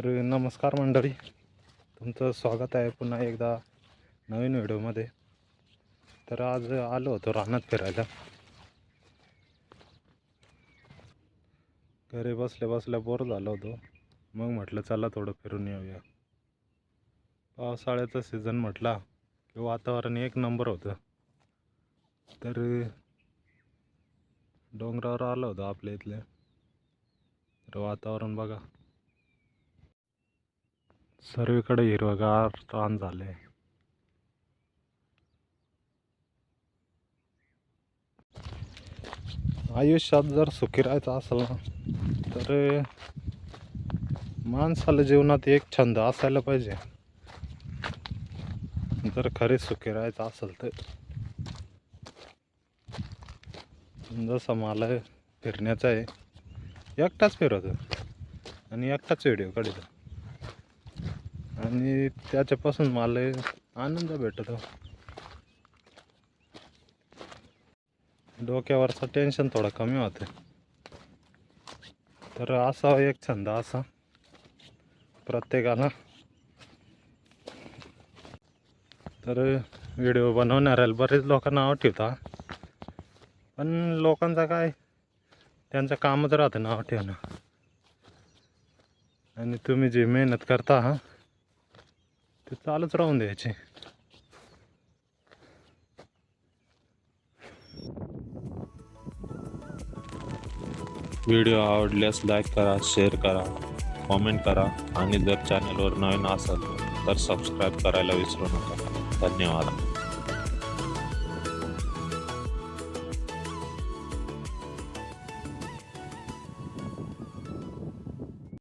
तर नमस्कार मंडळी, तुमचं स्वागत आहे पुन्हा एकदा नवीन व्हिडिओमध्ये. तर आज आलो होतो रानात फिरायला. घरी बसल्या बसल्या बोर झालो होतो, मग म्हटलं चला थोडं फिरून येऊया. पावसाळ्याचा सीझन म्हटला की वातावरण एक नंबर होतं. तर डोंगरावर आलो होतो आपल्या इथले. तर वातावरण बघा, सर्वीकडे हिरवगार रान झाले. आयुष्यात जर सुखी राहायचं असेल ना, तर माणसाला जीवनात एक छंद असायला पाहिजे. जर खरे सुखी राहायचं असेल तर जसं मला फिरण्याचं आहे, एकटाच फिरवतो आणि एकटाच व्हिडिओ काढतो आणि त्याच्यापासून मला आनंद भेटतो. डोक्यावरचं टेन्शन थोडं कमी होतं. तर असा एक छंद असा प्रत्येकाला. तर व्हिडिओ बनवणाऱ्याला बरेच लोक नाव ठेवतात, पण लोकांचा काय, त्यांचं कामच राहतं नाव ठेवणं. आणि तुम्ही जी मेहनत करता ते चालूच राहून द्यायचे. व्हिडिओ आवडल्यास लाईक करा, शेअर करा, कॉमेंट करा आणि जर चॅनलवर नवीन असाल तर सबस्क्राईब करायला विसरू नका. धन्यवाद.